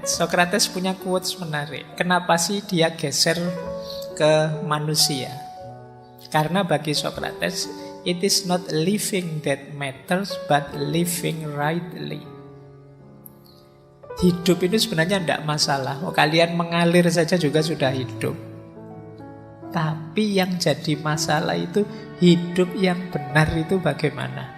Socrates punya quotes menarik. Kenapa sih dia geser ke manusia? Karena bagi Socrates, it is not living that matters, but living rightly. Hidup itu sebenarnya tidak masalah. Kalian mengalir saja juga sudah hidup. Tapi yang jadi masalah itu hidup yang benar itu bagaimana?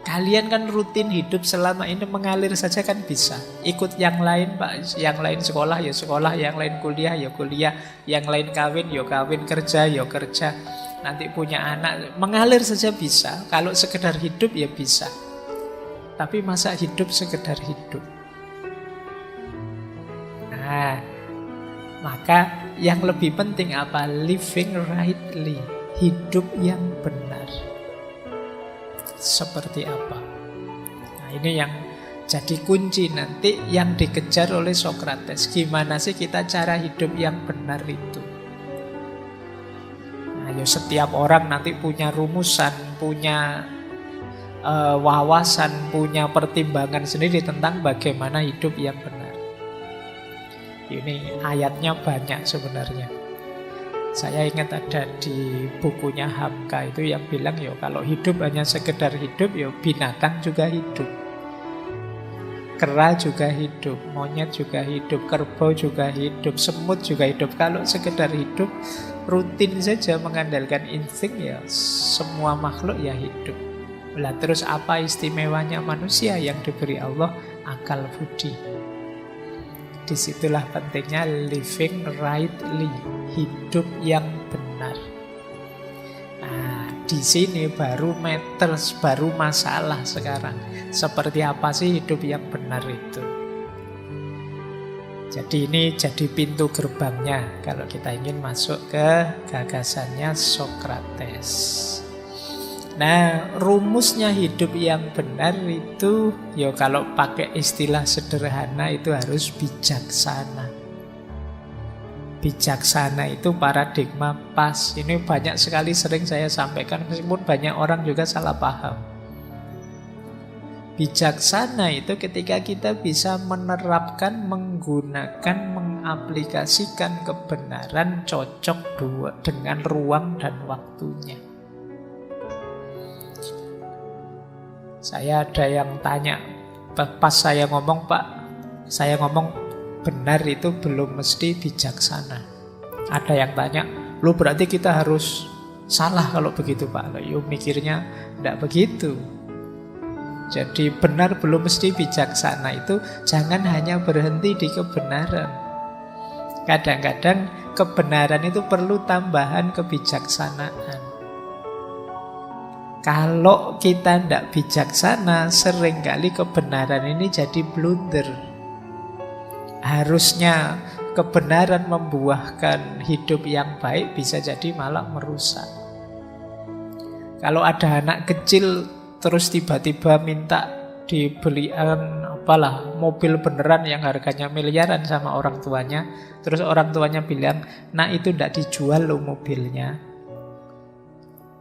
Kalian kan rutin hidup selama ini mengalir saja kan bisa. Ikut yang lain Pak, yang lain sekolah ya sekolah, yang lain kuliah ya kuliah, yang lain kawin ya kawin, kerja ya kerja. Nanti punya anak, mengalir saja bisa. Kalau sekedar hidup ya bisa. Tapi masa hidup sekedar hidup? Nah, maka yang lebih penting apa? Living rightly, hidup yang benar. Seperti apa? Nah, ini yang jadi kunci nanti yang dikejar oleh Socrates. Gimana sih kita cara hidup yang benar itu? Nah, ya setiap orang nanti punya rumusan, punya wawasan, punya pertimbangan sendiri tentang bagaimana hidup yang benar. Ini ayatnya banyak sebenarnya. Saya ingat ada di bukunya Hamka itu yang bilang ya kalau hidup hanya sekedar hidup ya binatang juga hidup. Kera juga hidup, monyet juga hidup, kerbau juga hidup, semut juga hidup. Kalau sekedar hidup rutin saja mengandalkan insting ya semua makhluk ya hidup. Lah terus apa istimewanya manusia yang diberi Allah? Akal budi. Disitulah pentingnya living rightly, hidup yang benar. Nah, di sini baru matters, baru masalah sekarang. Seperti apa sih hidup yang benar itu? Jadi ini jadi pintu gerbangnya kalau kita ingin masuk ke gagasannya Socrates. Nah, rumusnya hidup yang benar itu, ya kalau pakai istilah sederhana itu harus bijaksana. Bijaksana itu paradigma pas. Ini banyak sekali sering saya sampaikan, meskipun banyak orang juga salah paham. Bijaksana itu ketika kita bisa menerapkan, menggunakan, mengaplikasikan kebenaran cocok dengan ruang dan waktunya. Saya ada yang tanya, pas saya ngomong Pak, saya ngomong benar itu belum mesti bijaksana. Ada yang tanya, lu berarti kita harus salah kalau begitu Pak. Yuk mikirnya tidak begitu. Jadi benar belum mesti bijaksana itu jangan hanya berhenti di kebenaran. Kadang-kadang kebenaran itu perlu tambahan kebijaksanaan. Kalau kita tidak bijaksana, seringkali kebenaran ini jadi blunder. Harusnya kebenaran membuahkan hidup yang baik, bisa jadi malah merusak. Kalau ada anak kecil terus tiba-tiba minta dibelikan mobil beneran yang harganya miliaran sama orang tuanya, terus orang tuanya bilang, "Nah, itu tidak dijual loh mobilnya."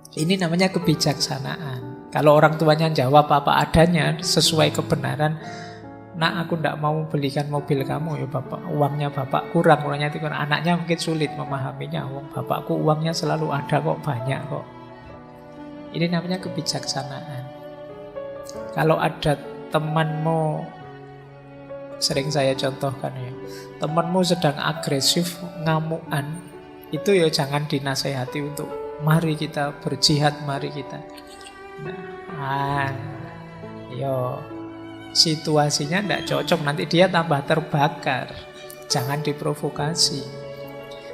Ini namanya kebijaksanaan. Kalau orang tuanya jawab apa adanya sesuai kebenaran, "Nak, aku tidak mau belikan mobil kamu ya Bapak, uangnya Bapak kurang." Itu kan anaknya mungkin sulit memahaminya. Bapakku uangnya selalu ada kok, banyak kok. Ini namanya kebijaksanaan. Kalau ada temanmu, sering saya contohkan ya, temanmu sedang agresif, ngamuan, itu ya jangan dinasehati untuk mari kita berjihad, mari kita. Situasinya tidak cocok, nanti dia tambah terbakar. Jangan diprovokasi.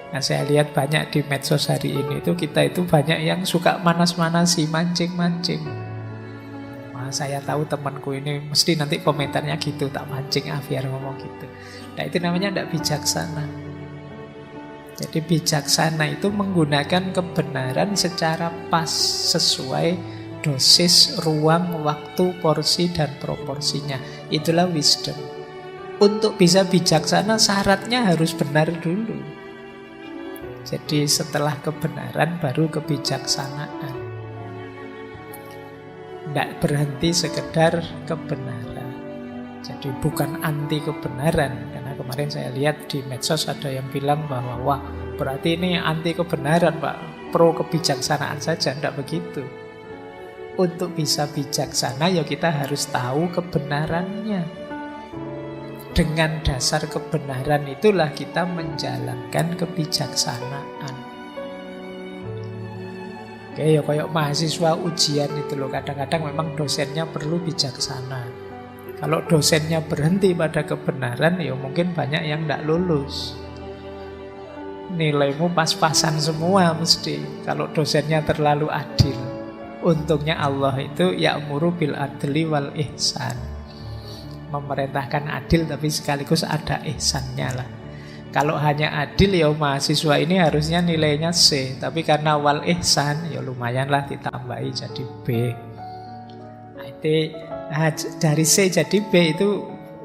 Nah, saya lihat banyak di medsos hari ini itu kita itu banyak yang suka manas-manasi, mancing-mancing. Wah, saya tahu temanku ini mesti nanti komentarnya gitu, tak mancing biar ngomong gitu. Nah, itu namanya tidak bijaksana. Jadi bijaksana itu menggunakan kebenaran secara pas, sesuai dosis, ruang, waktu, porsi, dan proporsinya. Itulah wisdom. Untuk bisa bijaksana syaratnya harus benar dulu. Jadi setelah kebenaran baru kebijaksanaan. Tidak berhenti sekedar kebenaran. Jadi bukan anti kebenaran. Karena kemarin saya lihat di medsos ada yang bilang bahwa wah, berarti ini anti kebenaran Pak, pro kebijaksanaan saja. Tidak begitu. Untuk bisa bijaksana ya kita harus tahu kebenarannya. Dengan dasar kebenaran itulah kita menjalankan kebijaksanaan. Oke, ya kayak mahasiswa ujian itu loh. Kadang-kadang memang dosennya perlu bijaksana. Kalau dosennya berhenti pada kebenaran, ya mungkin banyak yang tidak lulus. Nilaimu pas-pasan semua mesti. Kalau dosennya terlalu adil. Untungnya Allah itu ya'muru bil adli wal ihsan. Memerintahkan adil tapi sekaligus ada ihsannya lah. Kalau hanya adil ya mahasiswa ini harusnya nilainya C. Tapi karena wal ihsan ya lumayanlah ditambahi jadi B. Nah, dari C jadi B itu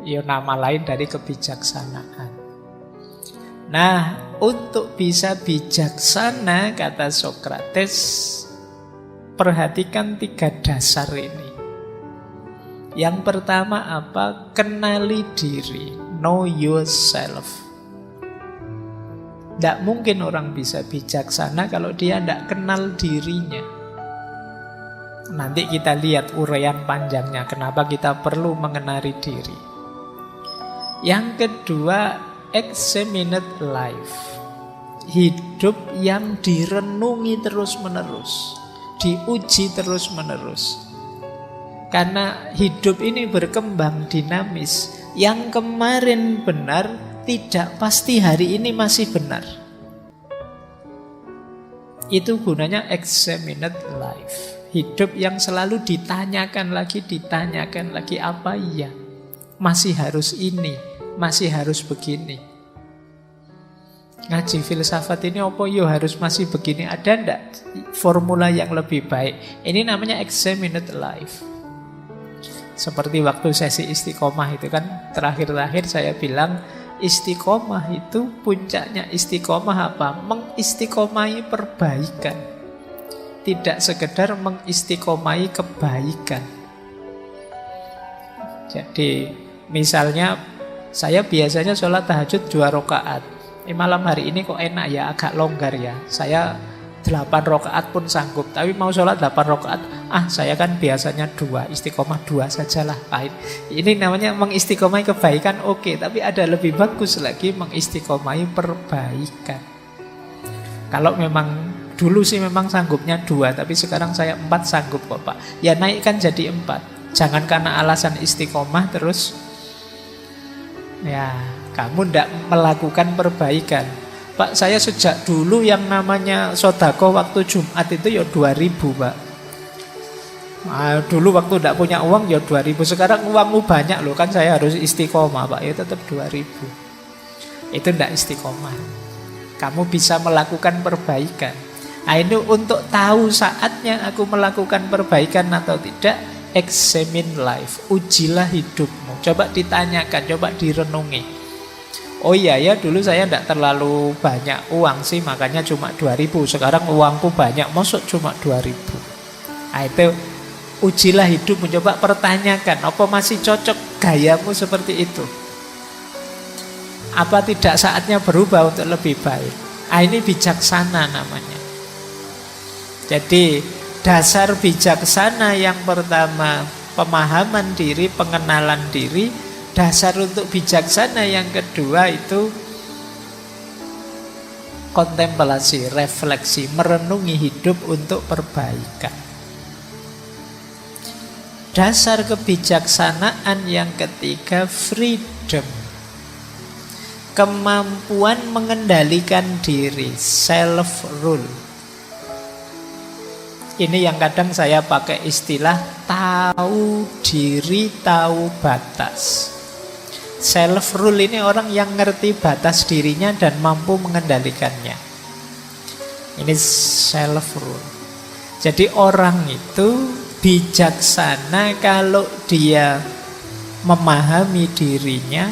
ya nama lain dari kebijaksanaan. Nah, untuk bisa bijaksana, kata Sokrates, perhatikan 3 dasar ini. Yang pertama apa? Kenali diri. Know yourself. Tidak mungkin orang bisa bijaksana kalau dia tidak kenal dirinya. Nanti kita lihat uraian panjangnya kenapa kita perlu mengenali diri. Yang kedua, examinate life. Hidup yang direnungi terus-menerus, diuji terus-menerus. Karena hidup ini berkembang dinamis. Yang kemarin benar tidak pasti hari ini masih benar. Itu gunanya examinate life. Hidup yang selalu ditanyakan lagi apa iya? Masih harus ini, masih harus begini. Ngaji filsafat ini apa yo harus masih begini? Ada ndak formula yang lebih baik? Ini namanya examinate life. Seperti waktu sesi istiqomah itu kan terakhir-terakhir saya bilang istiqomah itu puncaknya istiqomah apa? Mengistiqomahi perbaikan. Tidak sekedar mengistiqomai kebaikan. Jadi misalnya saya biasanya sholat tahajud 2 rakaat. Malam hari ini kok enak ya, agak longgar ya. Saya 8 rakaat pun sanggup. Tapi mau sholat 8 rakaat, saya kan biasanya 2, istiqomah 2 sajalah. Ini namanya mengistiqomai kebaikan, oke. Tapi ada lebih bagus lagi mengistiqomai perbaikan. Kalau memang dulu sih memang sanggupnya 2, tapi sekarang saya 4 sanggup kok Pak. Ya naikkan jadi 4. Jangan karena alasan istiqomah terus ya kamu tidak melakukan perbaikan. Pak, saya sejak dulu yang namanya sodako waktu Jumat itu ya 2.000 Pak. Dulu waktu tidak punya uang ya 2.000. Sekarang uangmu banyak loh, kan saya harus istiqomah Pak. Ya tetap 2.000. Itu tidak istiqomah. Kamu bisa melakukan perbaikan. Nah ini untuk tahu saatnya aku melakukan perbaikan atau tidak, examine life, ujilah hidupmu. Coba ditanyakan, coba direnungi. Oh iya ya, dulu saya tidak terlalu banyak uang sih, makanya cuma 2.000. Sekarang uangku banyak, maksud cuma 2.000. Nah itu ujilah hidupmu, coba pertanyakan, apa masih cocok gayamu seperti itu? Apa tidak saatnya berubah untuk lebih baik? Ini bijaksana namanya. Jadi dasar bijaksana yang pertama pemahaman diri, pengenalan diri. Dasar untuk bijaksana yang kedua itu kontemplasi, refleksi, merenungi hidup untuk perbaikan. Dasar kebijaksanaan yang ketiga freedom. Kemampuan mengendalikan diri, self-rule. Ini yang kadang saya pakai istilah tahu diri, tahu batas. Self-rule ini orang yang ngerti batas dirinya dan mampu mengendalikannya. Ini self-rule. Jadi orang itu bijaksana kalau dia memahami dirinya,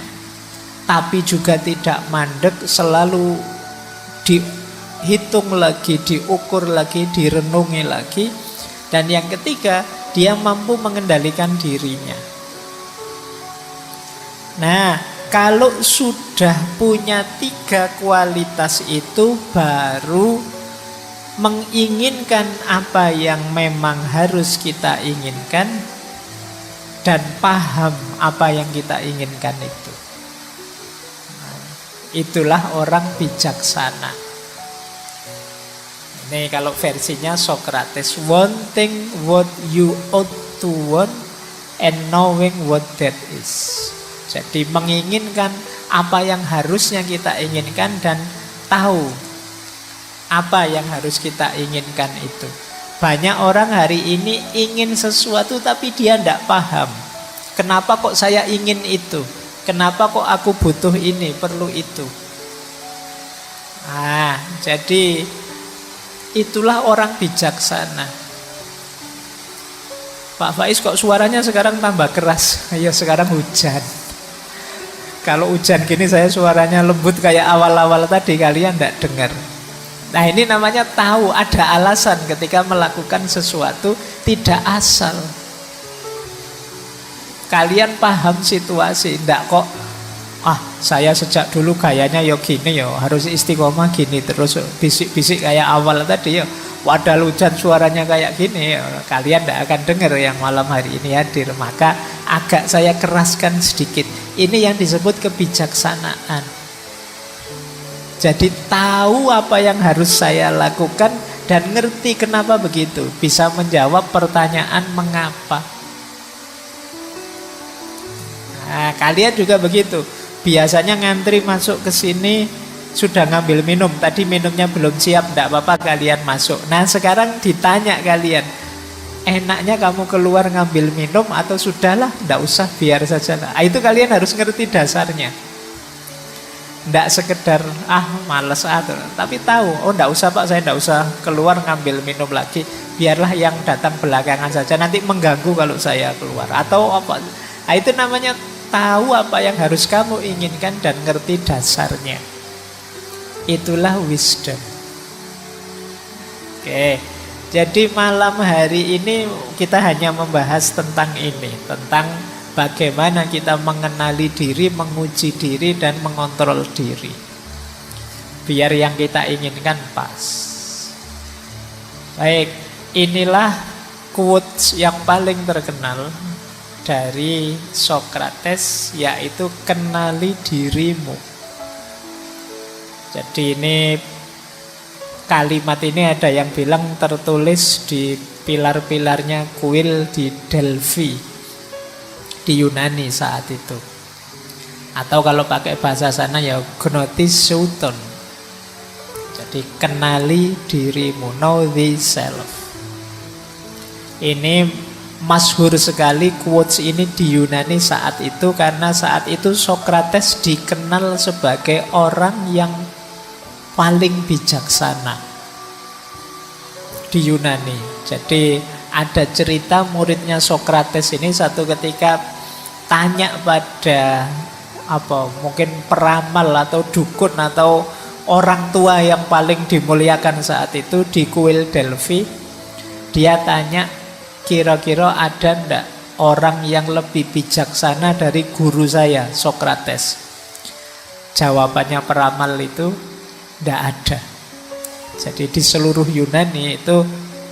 tapi juga tidak mandek, selalu dihitung lagi, diukur lagi, direnungi lagi. Dan yang ketiga, dia mampu mengendalikan dirinya. Nah, kalau sudah punya 3 kualitas itu, baru menginginkan apa yang memang harus kita inginkan dan paham apa yang kita inginkan itu. Nah, itulah orang bijaksana. Ini kalau versinya Socrates, wanting what you ought to want and knowing what that is. Jadi menginginkan apa yang harusnya kita inginkan dan tahu apa yang harus kita inginkan itu. Banyak orang hari ini ingin sesuatu tapi dia tidak paham. Kenapa kok saya ingin itu? Kenapa kok aku butuh ini, perlu itu? Nah, jadi itulah orang bijaksana. Pak Faiz kok suaranya sekarang tambah keras? Ya sekarang hujan. Kalau hujan gini saya suaranya lembut kayak awal-awal tadi, kalian tidak dengar. Nah, ini namanya tahu, ada alasan ketika melakukan sesuatu, tidak asal. Kalian paham situasi, tidak kok saya sejak dulu gayanya yo gini yo, harus istiqomah gini terus bisik-bisik kayak awal tadi yo. Padahal hujan suaranya kayak gini yo. Kalian tidak akan dengar yang malam hari ini hadir. Maka agak saya keraskan sedikit. Ini yang disebut kebijaksanaan. Jadi tahu apa yang harus saya lakukan dan ngerti kenapa begitu. Bisa menjawab pertanyaan mengapa. Nah, kalian juga begitu. Biasanya ngantri masuk ke sini sudah ngambil minum. Tadi minumnya belum siap, tidak apa-apa kalian masuk. Nah, sekarang ditanya kalian, enaknya kamu keluar ngambil minum atau sudahlah, tidak usah, biar saja lah. Itu kalian harus ngerti dasarnya. Tidak sekedar males tapi tahu, tidak usah Pak, saya tidak usah keluar ngambil minum lagi, biarlah yang datang belakangan saja, nanti mengganggu kalau saya keluar atau apa. Nah, itu namanya tahu apa yang harus kamu inginkan dan ngerti dasarnya. Itulah wisdom. Oke, jadi malam hari ini kita hanya membahas tentang ini, tentang bagaimana kita mengenali diri, menguji diri, dan mengontrol diri. Biar yang kita inginkan pas. Baik, inilah quotes yang paling terkenal dari Socrates, yaitu kenali dirimu. Jadi ini kalimat ini ada yang bilang tertulis di pilar-pilarnya kuil di Delphi, di Yunani saat itu. Atau kalau pakai bahasa sana ya gnosis souton. Jadi kenali dirimu, know thyself. Ini masyhur sekali quotes ini di Yunani saat itu, karena saat itu Socrates dikenal sebagai orang yang paling bijaksana di Yunani. Jadi ada cerita muridnya Socrates ini satu ketika tanya pada mungkin peramal atau dukun atau orang tua yang paling dimuliakan saat itu di kuil Delphi. Dia tanya, kira-kira ada ndak orang yang lebih bijaksana dari guru saya Socrates? Jawabannya peramal itu, ndak ada. Jadi di seluruh Yunani itu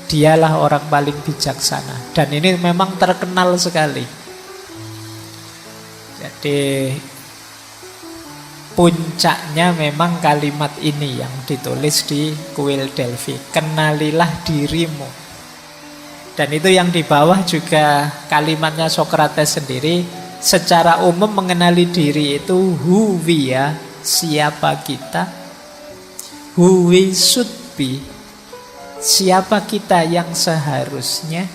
dialah orang paling bijaksana. Dan ini memang terkenal sekali. Jadi puncaknya memang kalimat ini yang ditulis di kuil Delphi. Kenalilah dirimu. Dan itu yang di bawah juga kalimatnya Socrates sendiri. Secara umum mengenali diri itu who we are, siapa kita, who we should be, siapa kita yang seharusnya,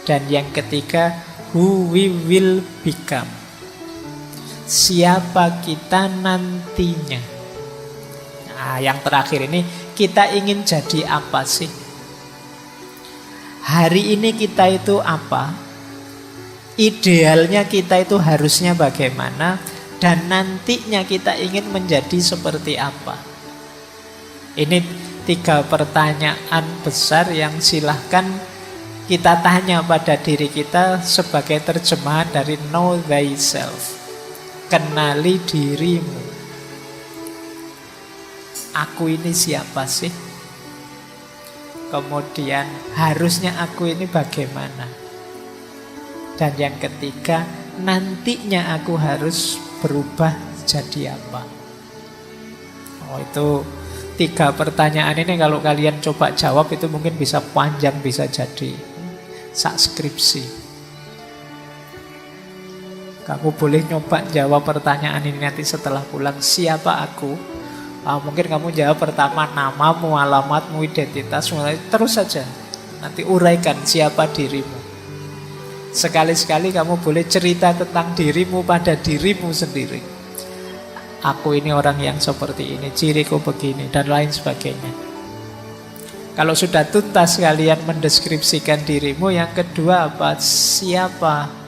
dan yang ketiga who we will become, siapa kita nantinya. Nah, yang terakhir ini, kita ingin jadi apa sih? Hari ini kita itu apa? Idealnya kita itu harusnya bagaimana? Dan nantinya kita ingin menjadi seperti apa? Ini 3 pertanyaan besar yang silahkan kita tanya pada diri kita sebagai terjemahan dari know thyself. Kenali dirimu. Aku ini siapa sih? Kemudian harusnya aku ini bagaimana? Dan yang ketiga, nantinya aku harus berubah jadi apa? Oh, itu 3 pertanyaan ini kalau kalian coba jawab itu mungkin bisa panjang, bisa jadi sak skripsi. Kamu boleh nyoba jawab pertanyaan ini nanti setelah pulang. Siapa aku? Mungkin kamu jawab pertama namamu, alamatmu, identitasmu. Terus saja. Nanti uraikan siapa dirimu. Sekali-sekali kamu boleh cerita tentang dirimu pada dirimu sendiri. Aku ini orang yang seperti ini, ciriku begini, dan lain sebagainya. Kalau sudah tuntas kalian mendeskripsikan dirimu, yang kedua apa? Siapa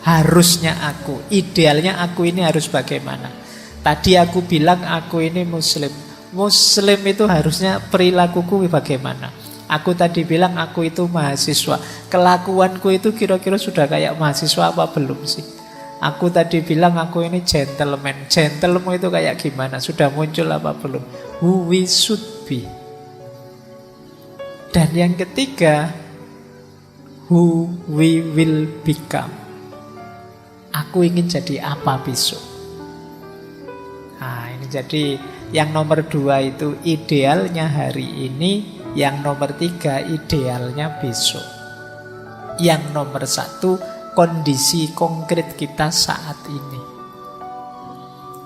harusnya aku, idealnya aku ini harus bagaimana? Tadi aku bilang aku ini muslim. Muslim itu harusnya perilakuku bagaimana? Aku tadi bilang aku itu mahasiswa. Kelakuanku itu kira-kira sudah kayak mahasiswa apa belum sih? Aku tadi bilang aku ini gentleman. Gentleman itu kayak gimana? Sudah muncul apa belum? Who we should be. Dan yang ketiga, who we will become. Aku ingin jadi apa besok? Nah, ini jadi yang nomor 2 itu idealnya hari ini, yang nomor 3 idealnya besok. Yang nomor 1 kondisi konkret kita saat ini.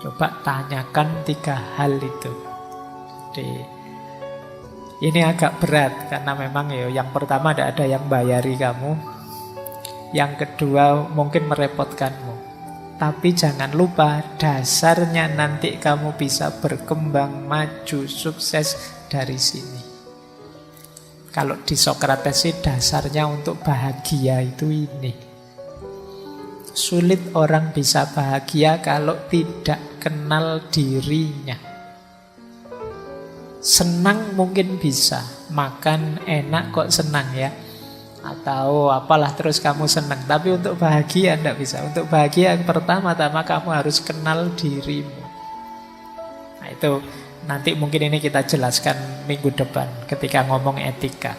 Coba tanyakan 3 hal itu. Jadi, ini agak berat karena memang yang pertama tidak ada yang bayari kamu. Yang kedua mungkin merepotkanmu. Tapi jangan lupa dasarnya nanti kamu bisa berkembang, maju, sukses dari sini. Kalau di Sokrates sih dasarnya untuk bahagia itu ini. Sulit orang bisa bahagia kalau tidak kenal dirinya. Senang mungkin bisa, makan enak kok senang ya. Atau apalah terus kamu senang. Tapi untuk bahagia tidak bisa. Untuk bahagia pertama-tama kamu harus kenal dirimu. Nah itu nanti mungkin ini kita jelaskan minggu depan ketika ngomong etika.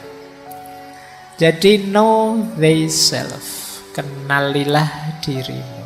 Jadi know thyself. Kenalilah dirimu.